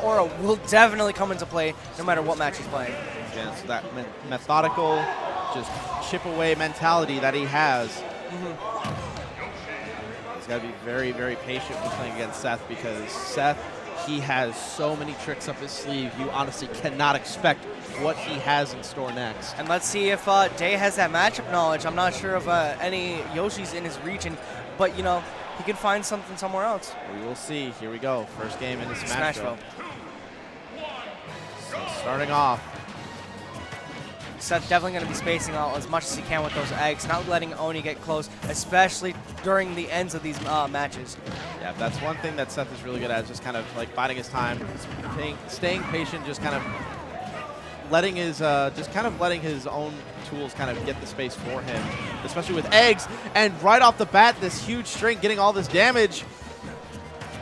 aura will definitely come into play no matter what match he's playing. Again, so that methodical, just chip away mentality that he has. He's got to be very, very patient when playing against Seth, because Seth, he has so many tricks up his sleeve. You honestly cannot expect what he has in store next. And let's see if Day has that matchup knowledge. I'm not sure of any Yoshis in his region, but you know, he could find something somewhere else. We will see. Here we go. First game in the Smashville. So starting off, Seth definitely going to be spacing out as much as he can with those eggs, not letting Oni get close, especially during the ends of these matches. Yeah, that's one thing that Seth is really good at, just kind of like biding his time, staying patient, just kind of letting his letting his own tools kind of get the space for him, especially with eggs. And right off the bat, this huge string getting all this damage.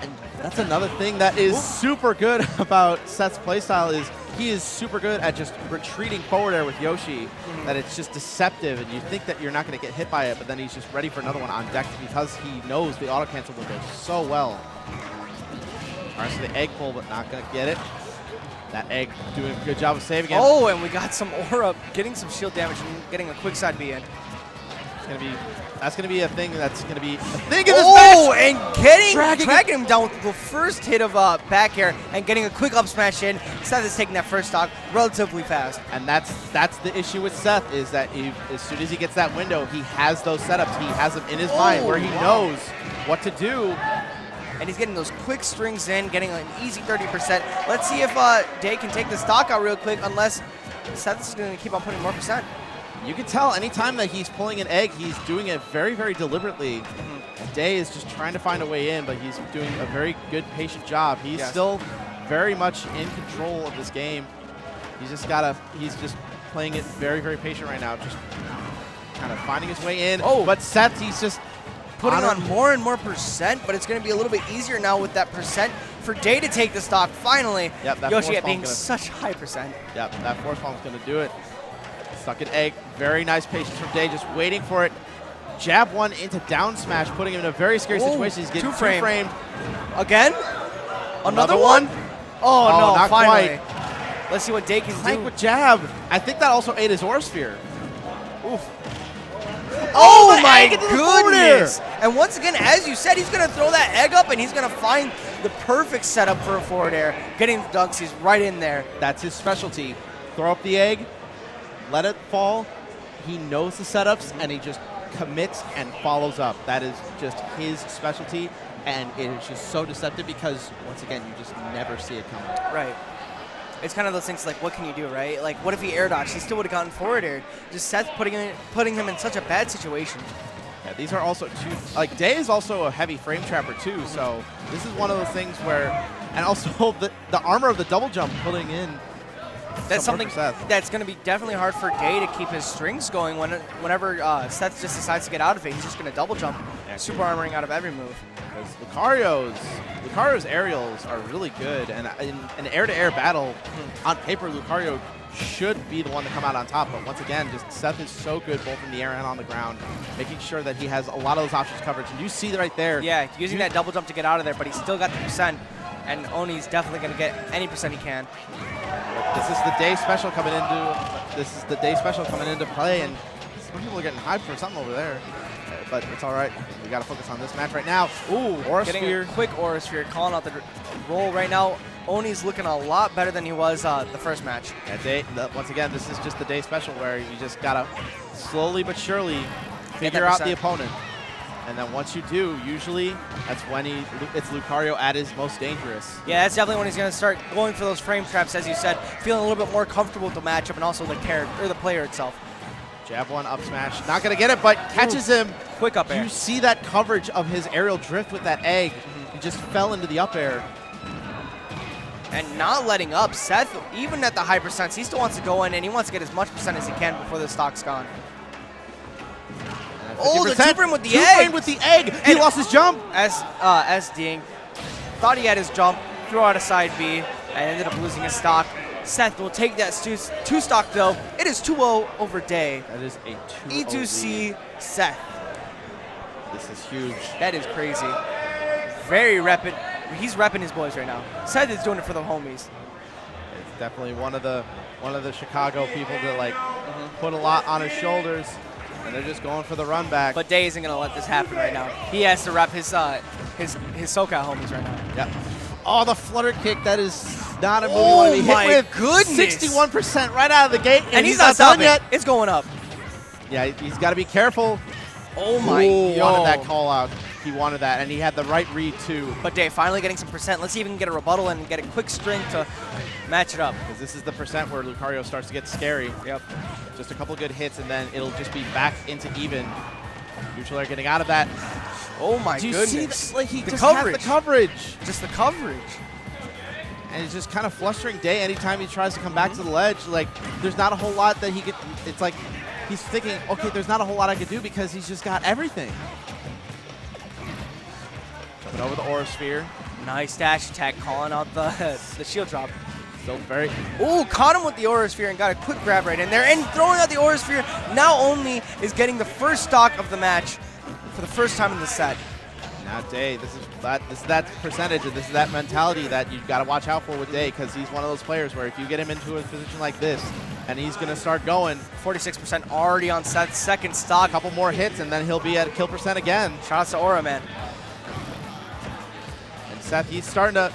And that's another thing that is super good about Seth's playstyle, is he is super good at just retreating forward air with Yoshi, that it's just deceptive, and you think that you're not going to get hit by it, but then he's just ready for another one on deck because he knows the auto cancel window so well. All right, so the egg pull, but not going to get it. That egg doing a good job of saving him. Oh, and we got some aura, getting some shield damage and getting a quick side B in. That's gonna be a thing. That's gonna be a thing in this match. Oh, and dragging him down with the first hit of back air and getting a quick up smash in. Seth is taking that first stock relatively fast. And that's the issue with Seth, is that as soon as he gets that window, he has those setups. He has them in his mind where he knows what to do. And he's getting those quick strings in, getting an easy 30%. Let's see if Day can take the stock out real quick, unless Seth is going to keep on putting more percent. You can tell anytime that he's pulling an egg, he's doing it very, very deliberately. And Day is just trying to find a way in, but he's doing a very good, patient job. He's still very much in control of this game. He's just playing it very, very patient right now, just kind of finding his way in. Oh, but Seth, he's just putting on more and more percent, but it's going to be a little bit easier now with that percent for Day to take the stock finally. Yep, that Yoshi being such high percent. Yep, that force palm is going to do it. Stuck an egg. Very nice patience from Day, just waiting for it. Jab one into down smash, putting him in a very scary situation. He's getting two-framed. Again? Another one? Oh, no, not finally. quite. Let's see what Day can Clank do. with jab. I think that also ate his Aura Sphere. Oof. Oh my goodness! And once again, as you said, he's going to throw that egg up and he's going to find the perfect setup for a forward air. Getting the dunks, he's right in there. That's his specialty. Throw up the egg, let it fall. He knows the setups and he just commits and follows up. That is just his specialty, and it is just so deceptive because, once again, you just never see it coming. Right. It's kind of those things like, what can you do, right? Like, what if he air dodged? He still would have gotten forward air. Just Seth putting him in such a bad situation. Yeah, these are also two, like, Day is also a heavy frame trapper too, so this is one of those things where, and also the armor of the double jump putting in. That's something that's going to be definitely hard for Day to keep his strings going whenever Seth just decides to get out of it. He's just going to double jump, super armoring out of every move. Because Lucario's aerials are really good, and in an air-to-air battle, on paper, Lucario should be the one to come out on top. But once again, just Seth is so good both in the air and on the ground, making sure that he has a lot of those options covered. And you see that right there. Yeah, using that double jump to get out of there, but he's still got the percent. And Oni's definitely going to get any percent he can. This is the Day special coming into play, and some people are getting hyped for something over there. But it's all right. We got to focus on this match right now. Ooh, Aura Sphere. A quick Aura Sphere, calling out the roll right now. Oni's looking a lot better than he was the first match. Yeah, once again, this is just the Day special where you just got to slowly but surely figure out the opponent. And then once you do, usually that's when it's Lucario at his most dangerous. Yeah, that's definitely when he's going to start going for those frame traps, as you said, feeling a little bit more comfortable with the matchup and also the player itself. Jab one up smash, not going to get it, but catches him. Quick up air. You see that coverage of his aerial drift with that egg. He just fell into the up air. And not letting up. Seth, even at the high percents, he still wants to go in and he wants to get as much percent as he can before the stock's gone. Oh, the two-frame with the egg. Two-frame with the egg. He lost his jump. SDing. Thought he had his jump, threw out a side B, and ended up losing his stock. Seth will take that two stock, though. It is 2-0 over Day. That is a 2-0 E2C Seth. This is huge. That is crazy. Very rapid He's repping his boys right now. Seth is doing it for the homies. It's definitely one of the Chicago people that like put a lot on his shoulders, and they're just going for the run back. But Day isn't gonna let this happen right now. He has to rep his SoCal homies right now. Yep. Oh, the flutter kick. That is not a move you want to be hit with. Goodness. 61% right out of the gate, and he's not done yet. It's going up. Yeah, he's got to be careful. Oh my! He wanted that call out. He wanted that, and he had the right read too. But Day finally getting some percent. Let's see if he can get a rebuttal and get a quick string to match it up. Because this is the percent where Lucario starts to get scary. Yep. Just a couple good hits, and then it'll just be back into even. Neutral air getting out of that. Oh my goodness! Do you see that? Like he just coverage. has the coverage. Just the coverage. And it's just kind of flustering Day anytime he tries to come back to the ledge. Like, there's not a whole lot that he could. It's like he's thinking, okay, there's not a whole lot I could do because he's just got everything. Jumping over the Aura Sphere. Nice dash attack, calling out the shield drop. Still very. Ooh, caught him with the Aura Sphere and got a quick grab right in there. And throwing out the Aura Sphere now only is getting the first stock of the match for the first time in the set. Now Day, this is that percentage, and this is that mentality that you've got to watch out for with Day, because he's one of those players where if you get him into a position like this, and he's going to start going. 46% already on Seth's second stock. A couple more hits, and then he'll be at kill percent again. Shout out to Aura, man. And Seth, he's starting to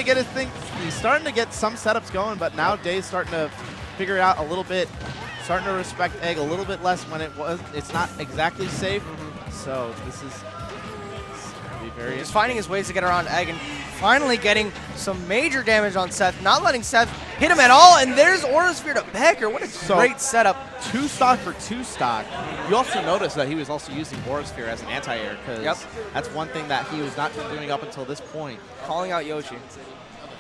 get his thing. He's starting to get some setups going, but now Day's starting to figure it out a little bit. Starting to respect Egg a little bit less when it's not exactly safe. So this is. Very just finding his ways to get around Egg and finally getting some major damage on Seth, not letting Seth hit him at all, and there's Aura Sphere to Becker. What a great setup. 2 stock for 2 stock. You also notice that he was also using Aura Sphere as an anti-air, because that's one thing that he was not doing up until this point. Calling out Yoshi.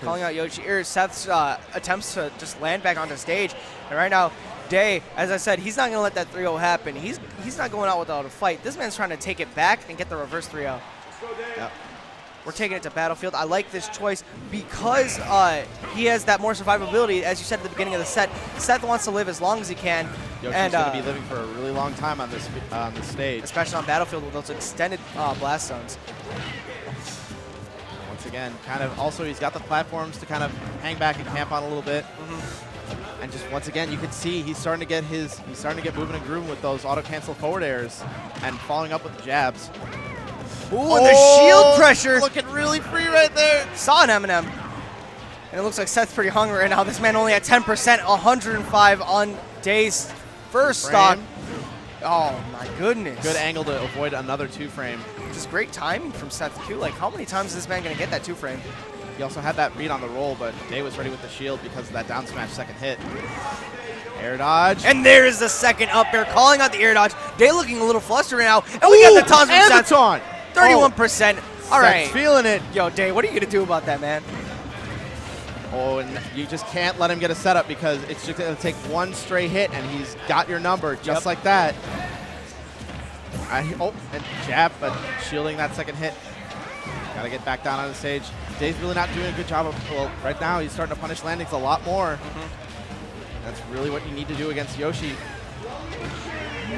Calling out Yoshi. Here's Seth's attempts to just land back onto stage, and right now, Day, as I said, he's not going to let that 3-0 happen. He's not going out without a fight. This man's trying to take it back and get the reverse 3-0. Yep. We're taking it to Battlefield. I like this choice because he has that more survivability. As you said at the beginning of the set, Seth wants to live as long as he can. Yoshi's going to be living for a really long time on this stage. Especially on Battlefield with those extended blast zones. Once again, kind of also he's got the platforms to kind of hang back and camp on a little bit. And just once again, you can see he's starting to get moving and grooving with those auto cancel forward airs and following up with the jabs. Ooh, and the shield pressure. Looking really free right there. Saw an M&M. And it looks like Seth's pretty hungry right now. This man only at 10%, 105 on Day's first stock. Oh, my goodness. Good angle to avoid another 2-frame. Just great timing from Seth, too. Like, how many times is this man going to get that 2-frame? He also had that read on the roll, but Day was ready with the shield because of that down smash second hit. Air dodge. And there is the second up air, calling out the air dodge. Day looking a little flustered right now. And we got the taunt from Seth. 31%. All right. Seth's feeling it. Yo, Day, what are you going to do about that, man? Oh, and you just can't let him get a setup because it's just going to take one stray hit, and he's got your number just like that. And jab, but shielding that second hit. Got to get back down on the stage. Day's really not doing a good job of, well, right now he's starting to punish landings a lot more. That's really what you need to do against Yoshi.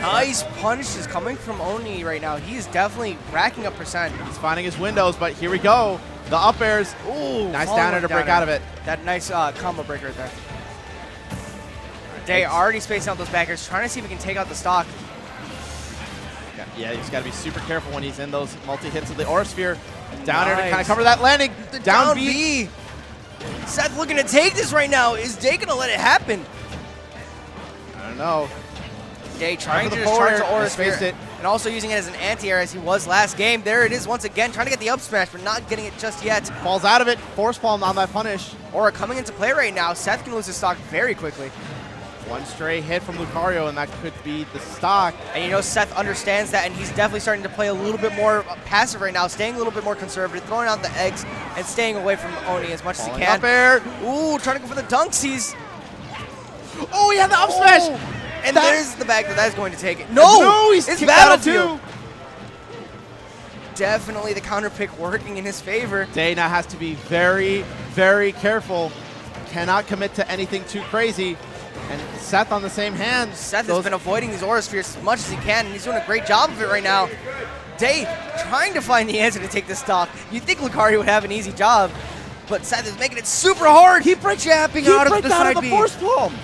Nice punishes coming from Oni right now. He's definitely racking up percent. He's finding his windows, but here we go. The up airs. Ooh, nice down air to break out of it. That nice combo breaker right there. Day already spacing out those backers, trying to see if he can take out the stock. Yeah, he's got to be super careful when he's in those multi-hits of the Aura Sphere. Down air to kind of cover that landing. Down B. Seth looking to take this right now. Is Day going to let it happen? I don't know. Day trying to just charge the Aura Sphere and also using it as an anti-air as he was last game. There it is once again, trying to get the up smash, but not getting it just yet. Falls out of it. Force palm on that punish. Aura coming into play right now. Seth can lose his stock very quickly. One stray hit from Lucario, and that could be the stock. And you know Seth understands that, and he's definitely starting to play a little bit more passive right now, staying a little bit more conservative, throwing out the eggs, and staying away from Oni as much as he can. Up air. Ooh, trying to go for the dunksies. Oh, he had the up smash. And there's the back that is going to take it. No, he's it's kicked out Battlefield. Definitely the counter pick working in his favor. Day now has to be very, very careful. Cannot commit to anything too crazy. And Seth on the same hand. Seth has been avoiding these Aura Spheres as much as he can, and he's doing a great job of it right now. Day trying to find the answer to take the stock. You'd think Lucario would have an easy job, but Seth is making it super hard. He breaks jabbing out of the side B. force palm.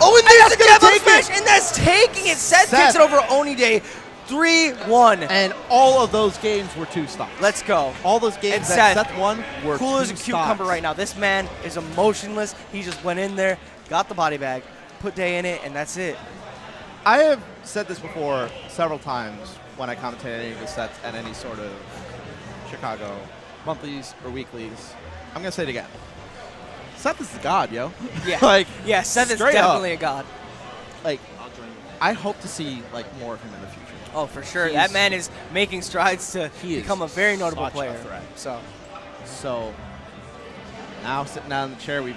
Oh, and there's the that's gonna jab up take smash, and that's taking it. Seth takes it over OniDay. 3-1. And all of those games were 2 stocks. Let's go. All those games And that Seth, Seth won were cool 2 as a cucumber stocks. right now. This man is emotionless. He just went in there, got the body bag, put Day in it, and that's it. I have said this before several times when I commentate any of the sets at any sort of Chicago monthlies or weeklies. I'm going to say it again. Seth is the god, yo. Yeah. Like, yeah, Seth is straight definitely up. a god. Like, I hope to see like more of him in the future. Oh, for sure. He's- That man is making strides to He is become a very notable such a player. threat. So, So now sitting down in the chair, we've